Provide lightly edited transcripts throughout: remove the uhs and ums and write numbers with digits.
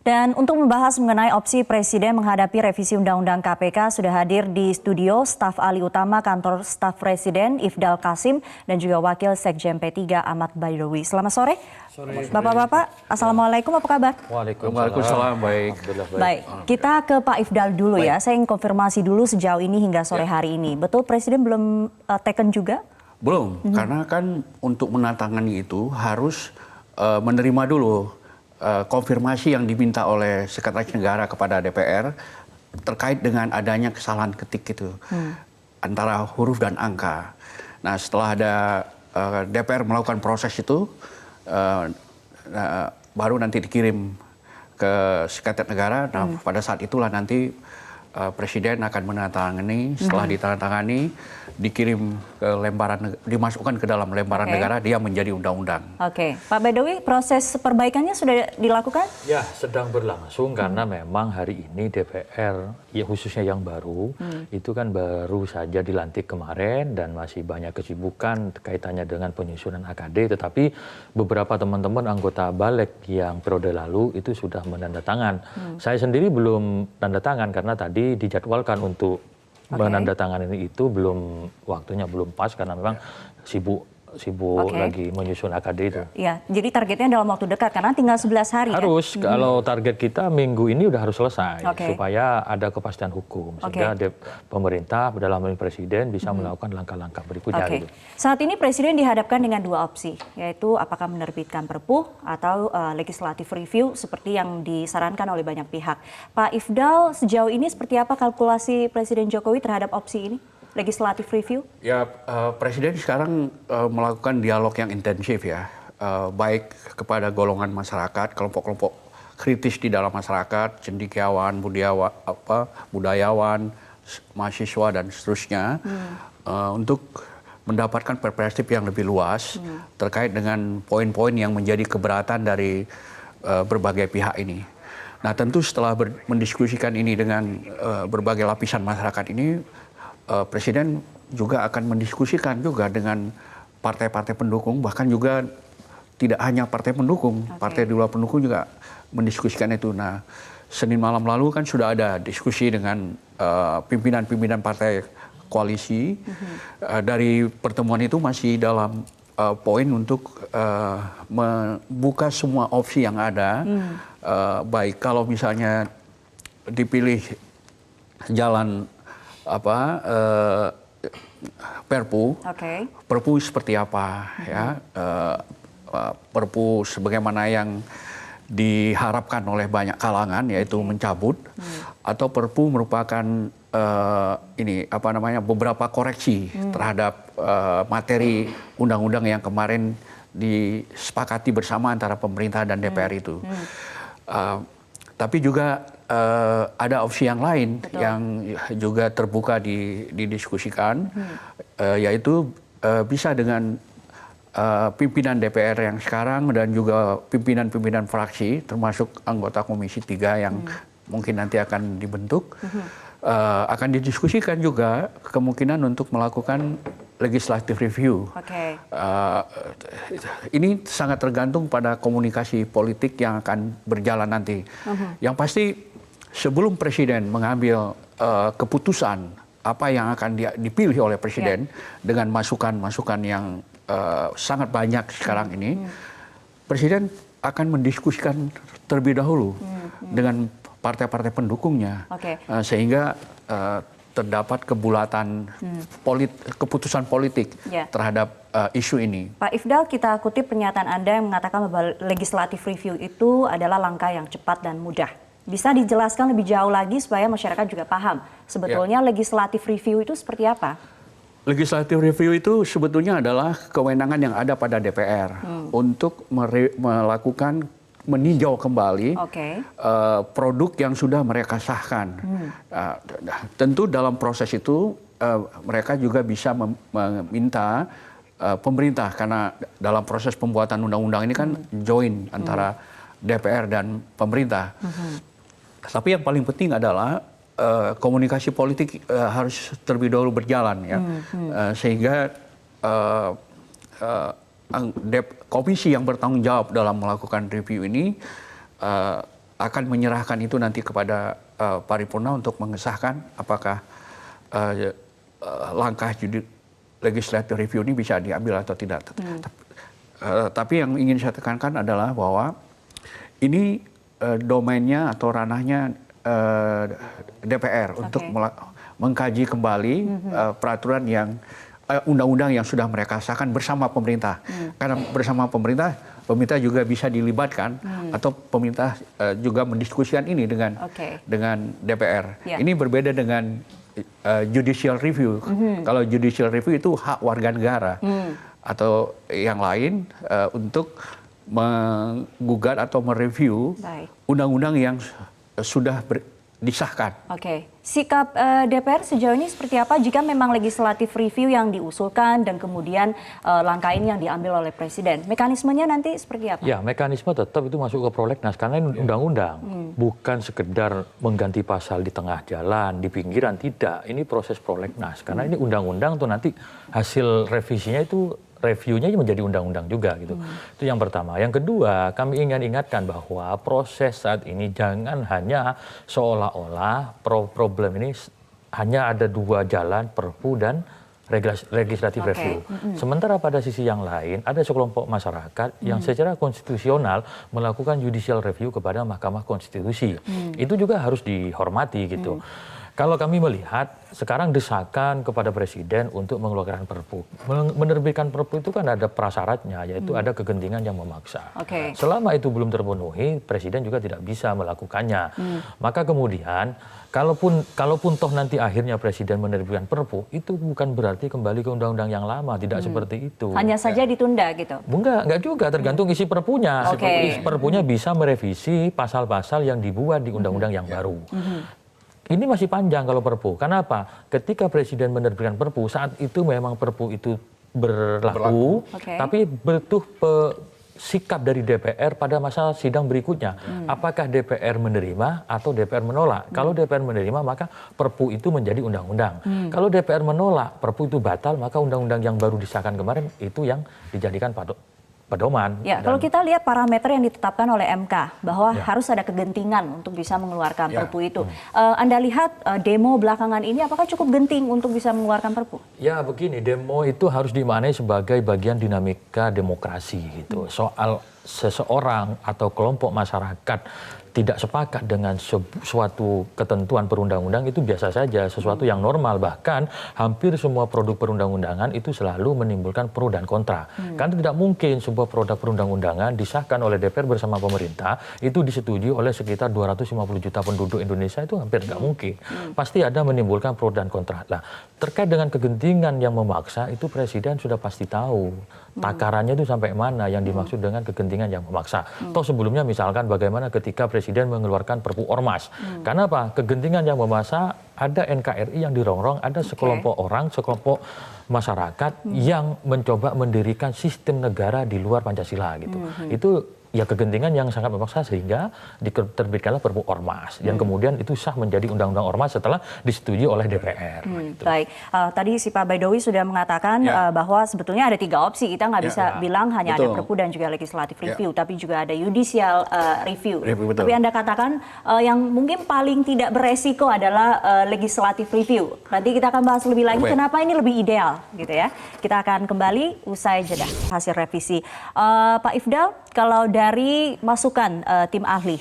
Dan untuk membahas mengenai opsi Presiden menghadapi revisi Undang-Undang KPK sudah hadir di studio staf ahli utama Kantor Staf Presiden Ifdal Kasim dan juga Wakil Sekjen P3 Ahmad Baidowi. Selamat sore. Bapak-bapak, Assalamualaikum, apa kabar? Waalaikumsalam, baik. Baik, kita ke Pak Ifdal dulu ya. Saya ingin konfirmasi dulu sejauh ini hingga sore hari ini. Betul Presiden belum taken juga? Belum, karena kan untuk menantangani itu harus menerima dulu konfirmasi yang diminta oleh Sekretaris Negara kepada DPR terkait dengan adanya kesalahan ketik itu antara huruf dan angka. Nah, setelah ada DPR melakukan proses itu, baru nanti dikirim ke Sekretariat Negara. Nah, pada saat itulah nanti Presiden akan menandatangani. Setelah ditandatangani, dikirim ke lembaran, dimasukkan ke dalam lembaran negara, dia menjadi undang-undang. Oke, Pak Baidowi, proses perbaikannya sudah dilakukan? Ya, sedang berlangsung karena memang hari ini DPR, ya khususnya yang baru, itu kan baru saja dilantik kemarin dan masih banyak kesibukan kaitannya dengan penyusunan AKD. Tetapi beberapa teman-teman anggota Balik yang periode lalu itu sudah menandatangan. Saya sendiri belum tanda tangan karena tadi dijadwalkan untuk menandatangani itu belum, waktunya belum pas karena memang sibuk lagi menyusun AKD itu. Ya, jadi targetnya dalam waktu dekat karena tinggal 11 hari. Harus, kalau target kita minggu ini udah harus selesai supaya ada kepastian hukum sehingga pemerintah dalam hal ini Presiden bisa melakukan langkah-langkah berikutnya. Gitu. Saat ini Presiden dihadapkan dengan dua opsi, yaitu apakah menerbitkan Perpu atau legislative review seperti yang disarankan oleh banyak pihak. Pak Ifdal, sejauh ini seperti apa kalkulasi Presiden Jokowi terhadap opsi ini? Legislative review? Ya, Presiden sekarang melakukan dialog yang intensif ya, baik kepada golongan masyarakat, kelompok-kelompok kritis di dalam masyarakat, cendekiawan, budayawan, mahasiswa dan seterusnya, untuk mendapatkan perspektif yang lebih luas terkait dengan poin-poin yang menjadi keberatan dari berbagai pihak ini. Nah, tentu setelah mendiskusikan ini dengan berbagai lapisan masyarakat ini, Presiden juga akan mendiskusikan juga dengan partai-partai pendukung, bahkan juga tidak hanya partai pendukung, partai di luar pendukung juga mendiskusikan itu. Nah, Senin malam lalu kan sudah ada diskusi dengan pimpinan-pimpinan partai koalisi. Dari pertemuan itu masih dalam poin untuk membuka semua opsi yang ada. Baik kalau misalnya dipilih jalan Perpu, Perpu seperti apa ya, Perpu sebagaimana yang diharapkan oleh banyak kalangan yaitu mencabut, atau Perpu merupakan beberapa koreksi terhadap materi undang-undang yang kemarin disepakati bersama antara pemerintah dan DPR itu. Tapi juga ada opsi yang lain yang juga terbuka didiskusikan, yaitu bisa dengan pimpinan DPR yang sekarang dan juga pimpinan-pimpinan fraksi, termasuk anggota Komisi 3 yang mungkin nanti akan dibentuk, akan didiskusikan juga kemungkinan untuk melakukan legislative review. Ini sangat tergantung pada komunikasi politik yang akan berjalan nanti. Yang pasti sebelum Presiden mengambil keputusan apa yang akan dipilih oleh Presiden dengan masukan-masukan yang sangat banyak sekarang ini, Presiden akan mendiskusikan terlebih dahulu dengan partai-partai pendukungnya, sehingga terdapat kebulatan keputusan politik terhadap isu ini. Pak Ifdal, kita kutip pernyataan Anda yang mengatakan bahwa legislative review itu adalah langkah yang cepat dan mudah. Bisa dijelaskan lebih jauh lagi supaya masyarakat juga paham sebetulnya legislative review itu seperti apa? Legislative review itu sebetulnya adalah kewenangan yang ada pada DPR untuk melakukan meninjau kembali produk yang sudah mereka sahkan. Tentu dalam proses itu mereka juga bisa meminta pemerintah, karena dalam proses pembuatan undang-undang ini kan join antara DPR dan pemerintah. Tapi yang paling penting adalah komunikasi politik harus terlebih dahulu berjalan ya, sehingga komisi yang bertanggung jawab dalam melakukan review ini akan menyerahkan itu nanti kepada paripurna untuk mengesahkan apakah langkah legislative review ini bisa diambil atau tidak. Tapi yang ingin saya tekankan adalah bahwa ini domainnya atau ranahnya DPR untuk mengkaji kembali peraturan yang undang-undang yang sudah mereka sahkan bersama pemerintah. Karena bersama pemerintah juga bisa dilibatkan atau pemerintah juga mendiskusikan ini dengan DPR. Ini berbeda dengan judicial review. Kalau judicial review itu hak warga negara atau yang lain untuk menggugat atau mereview undang-undang yang sudah disahkan. Oke, sikap DPR sejauh ini seperti apa jika memang legislative review yang diusulkan dan kemudian langkah ini yang diambil oleh Presiden? Mekanismenya nanti seperti apa? Ya, mekanisme tetap itu masuk ke prolegnas karena ini undang-undang, bukan sekedar mengganti pasal di tengah jalan, di pinggiran, tidak. Ini proses prolegnas karena ini undang-undang tuh nanti hasil revisinya itu reviewnya menjadi undang-undang juga gitu. Itu yang pertama. Yang kedua, kami ingin ingatkan bahwa proses saat ini jangan hanya seolah-olah problem ini hanya ada dua jalan, Perpu dan legislative review. Sementara pada sisi yang lain ada sekelompok masyarakat yang secara konstitusional melakukan judicial review kepada Mahkamah Konstitusi. Itu juga harus dihormati gitu. Kalau kami melihat sekarang desakan kepada Presiden untuk mengeluarkan Perpu. Menerbitkan Perpu itu kan ada prasyaratnya, yaitu ada kegentingan yang memaksa. Selama itu belum terpenuhi, Presiden juga tidak bisa melakukannya. Maka kemudian, kalaupun toh nanti akhirnya Presiden menerbitkan Perpu, itu bukan berarti kembali ke undang-undang yang lama, tidak seperti itu. Hanya saja ditunda gitu? Enggak juga, tergantung isi Perpunya. Isi Perpunya bisa merevisi pasal-pasal yang dibuat di undang-undang yang baru. Ini masih panjang kalau Perpu. Kenapa? Ketika Presiden menerbitkan Perpu, saat itu memang Perpu itu berlaku. Tapi butuh sikap dari DPR pada masa sidang berikutnya. Apakah DPR menerima atau DPR menolak? Kalau DPR menerima, maka Perpu itu menjadi undang-undang. Kalau DPR menolak, Perpu itu batal, maka undang-undang yang baru disahkan kemarin itu yang dijadikan pedoman. Ya, kalau kita lihat parameter yang ditetapkan oleh MK bahwa harus ada kegentingan untuk bisa mengeluarkan Perpu itu. Anda lihat demo belakangan ini apakah cukup genting untuk bisa mengeluarkan Perpu? Ya begini, demo itu harus dimaknai sebagai bagian dinamika demokrasi gitu. Soal seseorang atau kelompok masyarakat tidak sepakat dengan suatu ketentuan perundang-undang itu biasa saja, sesuatu yang normal. Bahkan hampir semua produk perundang-undangan itu selalu menimbulkan pro dan kontra. Karena tidak mungkin sebuah produk perundang-undangan disahkan oleh DPR bersama pemerintah itu disetujui oleh sekitar 250 juta penduduk Indonesia, itu hampir nggak mungkin. Pasti ada menimbulkan pro dan kontra. Nah, terkait dengan kegentingan yang memaksa itu Presiden sudah pasti tahu takarannya itu sampai mana yang dimaksud dengan kegentingan yang memaksa. Toh sebelumnya misalkan bagaimana ketika Presiden mengeluarkan Perpu Ormas. Karena apa? Kegentingan yang memaksa, ada NKRI yang dirongrong, ada sekelompok orang, sekelompok masyarakat yang mencoba mendirikan sistem negara di luar Pancasila gitu. Itu ya kegentingan yang sangat memaksa sehingga diterbitkanlah Perpu Ormas. Dan kemudian itu sah menjadi Undang-Undang Ormas setelah disetujui oleh DPR. Gitu. Baik, tadi si Pak Baidowi sudah mengatakan bahwa sebetulnya ada 3 opsi. Kita nggak bisa bilang hanya ada Perpu dan juga legislative review, tapi juga ada judicial review. Tapi Anda katakan yang mungkin paling tidak beresiko adalah legislative review. Nanti kita akan bahas lebih lagi kenapa ini lebih ideal gitu ya. Kita akan kembali usai jeda hasil revisi. Pak Ifdal, kalau dari masukan tim ahli,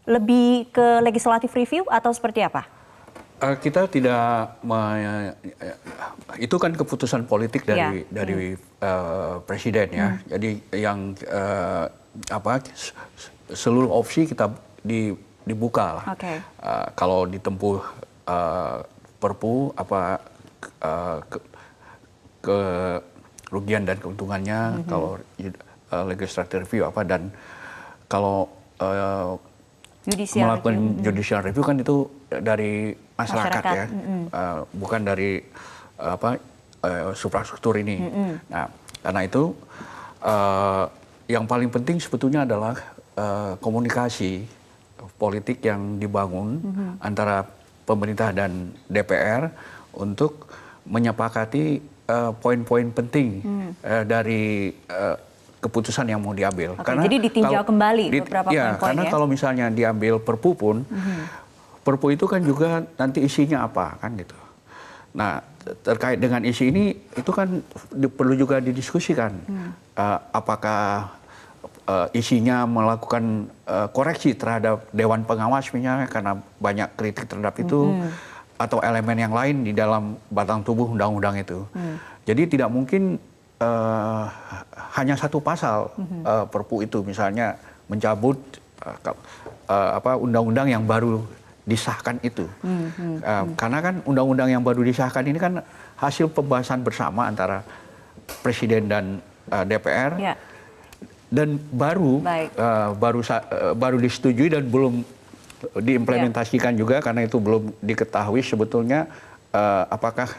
lebih ke legislative review atau seperti apa? Kita tidak, itu kan keputusan politik dari Presiden ya. Jadi yang seluruh opsi kita dibuka lah. Kalau ditempuh Perpu kerugian dan keuntungannya, kalau legislative review dan kalau melakukan judicial review kan itu dari masyarakat. Ya, bukan dari suprastruktur ini. Nah, karena itu yang paling penting sebetulnya adalah komunikasi politik yang dibangun antara pemerintah dan DPR untuk menyepakati poin-poin penting dari keputusan yang mau diambil. Oke, jadi ditinjau kembali beberapa ya, poin-poin karena ya. kalau misalnya diambil Perpu pun, Perpu itu kan juga nanti isinya apa kan gitu. Nah, terkait dengan isi ini itu kan perlu juga didiskusikan. Apakah isinya melakukan koreksi terhadap Dewan Pengawas misalnya karena banyak kritik terhadap itu, atau elemen yang lain di dalam batang tubuh undang-undang itu. Jadi tidak mungkin hanya satu pasal Perpu itu misalnya mencabut undang-undang yang baru disahkan itu. Karena kan undang-undang yang baru disahkan ini kan hasil pembahasan bersama antara Presiden dan DPR. Ya. Dan baru disetujui dan belum diimplementasikan juga karena itu belum diketahui sebetulnya apakah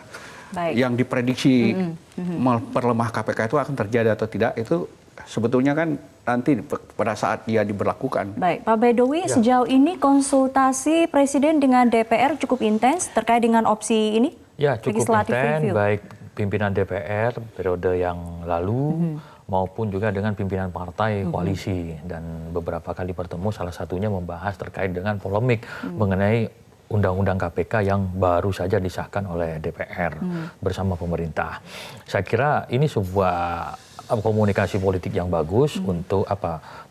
yang diprediksi memperlemah KPK itu akan terjadi atau tidak, itu sebetulnya kan nanti pada saat dia diberlakukan. Baik, Pak Baidowi, sejauh ini konsultasi Presiden dengan DPR cukup intens terkait dengan opsi ini? Ya, cukup intens, baik pimpinan DPR periode yang lalu maupun juga dengan pimpinan partai koalisi, dan beberapa kali bertemu, salah satunya membahas terkait dengan polemik mengenai Undang-Undang KPK yang baru saja disahkan oleh DPR bersama pemerintah. Saya kira ini sebuah komunikasi politik yang bagus untuk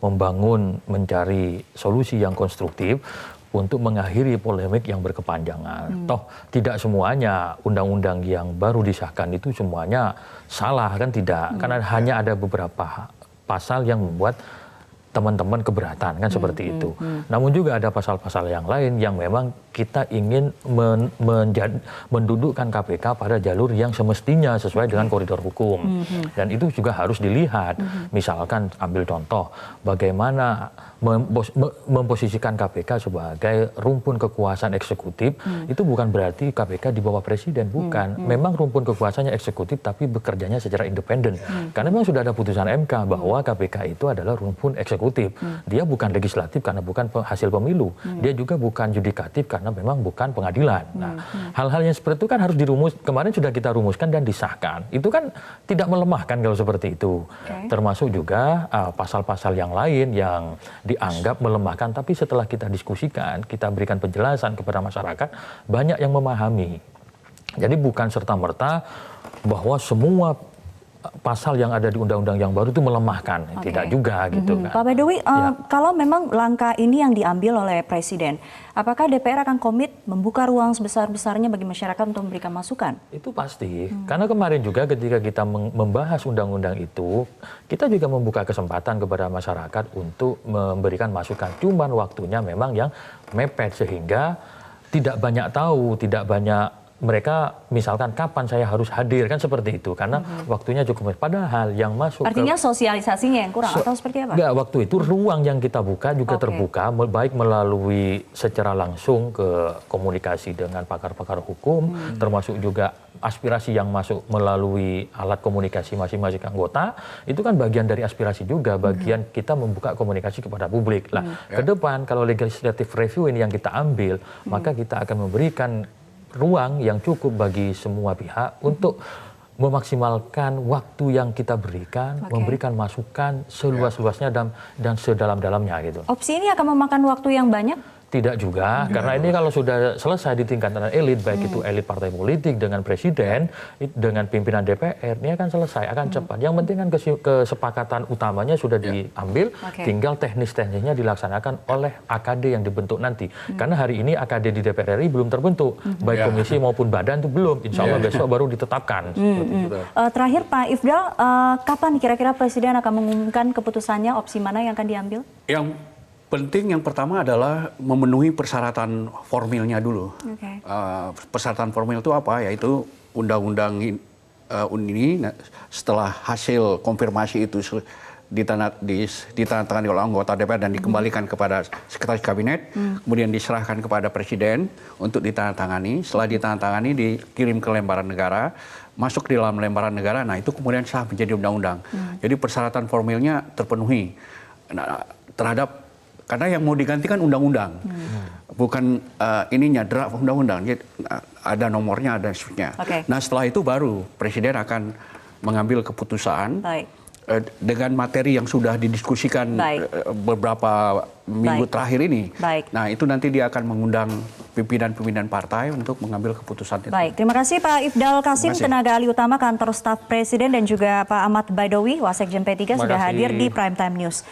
membangun, mencari solusi yang konstruktif untuk mengakhiri polemik yang berkepanjangan. Toh tidak semuanya undang-undang yang baru disahkan itu semuanya salah, kan tidak. Karena hanya ada beberapa pasal yang membuat teman-teman keberatan, kan seperti itu. Namun juga ada pasal-pasal yang lain yang memang kita ingin mendudukkan KPK pada jalur yang semestinya sesuai dengan koridor hukum. Dan itu juga harus dilihat. Misalkan ambil contoh bagaimana memposisikan KPK sebagai rumpun kekuasaan eksekutif, itu bukan berarti KPK di bawah presiden, bukan. Memang rumpun kekuasaannya eksekutif tapi bekerjanya secara independen. Karena memang sudah ada putusan MK bahwa KPK itu adalah rumpun eksekutif. Dia bukan legislatif karena bukan hasil pemilu. Dia juga bukan yudikatif karena memang bukan pengadilan. Nah, hal-hal yang seperti itu kan harus kemarin sudah kita rumuskan dan disahkan. Itu kan tidak melemahkan kalau seperti itu. Termasuk juga pasal-pasal yang lain yang dianggap melemahkan, tapi setelah kita diskusikan, kita berikan penjelasan kepada masyarakat, banyak yang memahami. Jadi bukan serta-merta bahwa semua pasal yang ada di undang-undang yang baru itu melemahkan, tidak juga gitu kan. Pak Baidowi, kalau memang langkah ini yang diambil oleh Presiden, apakah DPR akan komit membuka ruang sebesar-besarnya bagi masyarakat untuk memberikan masukan? Itu pasti, karena kemarin juga ketika kita membahas undang-undang itu, kita juga membuka kesempatan kepada masyarakat untuk memberikan masukan. Cuman waktunya memang yang mepet sehingga tidak banyak tahu, tidak banyak mereka misalkan kapan saya harus hadir, kan seperti itu, karena waktunya cukup. Padahal yang masuk artinya sosialisasinya yang kurang atau seperti apa? Enggak, waktu itu ruang yang kita buka juga terbuka, baik melalui secara langsung ke komunikasi dengan pakar-pakar hukum, termasuk juga aspirasi yang masuk melalui alat komunikasi masing-masing anggota. Itu kan bagian dari aspirasi juga, bagian kita membuka komunikasi kepada publik. Lah, ke depan kalau legislative review ini yang kita ambil, maka kita akan memberikan ruang yang cukup bagi semua pihak untuk memaksimalkan waktu yang kita berikan, memberikan masukan seluas-luasnya dan sedalam-dalamnya gitu. Opsi ini akan memakan waktu yang banyak? Tidak juga, karena ini kalau sudah selesai di tingkatan elit, baik itu elit partai politik dengan presiden, dengan pimpinan DPR, ini akan selesai, akan cepat. Yang penting kan kesepakatan utamanya sudah diambil, tinggal teknis-teknisnya dilaksanakan oleh AKD yang dibentuk nanti. Karena hari ini AKD di DPR RI belum terbentuk, baik komisi maupun badan itu belum. Insya Allah besok baru ditetapkan. Terakhir Pak Ifdal, kapan kira-kira Presiden akan mengumumkan keputusannya, opsi mana yang akan diambil? Yang penting yang pertama adalah memenuhi persyaratan formilnya dulu. Persyaratan formil itu apa? Yaitu undang-undang ini setelah hasil konfirmasi itu ditandatangani oleh anggota DPR dan dikembalikan kepada Sekretaris Kabinet, kemudian diserahkan kepada Presiden untuk ditandatangani. Setelah ditandatangani dikirim ke lembaran negara, masuk di dalam lembaran negara, nah itu kemudian sah menjadi undang-undang. Jadi persyaratan formilnya terpenuhi. Nah, karena yang mau diganti kan undang-undang, bukan ininya draft undang-undang. Ada nomornya, ada isunya. Nah setelah itu baru Presiden akan mengambil keputusan dengan materi yang sudah didiskusikan beberapa minggu terakhir ini. Nah, itu nanti dia akan mengundang pimpinan-pimpinan partai untuk mengambil keputusan itu. Baik, terima kasih Pak Ifdal Kasim, tenaga ahli utama kantor staf Presiden, dan juga Pak Ahmad Baidowi, Wasekjen P3 sudah hadir di Prime Time News.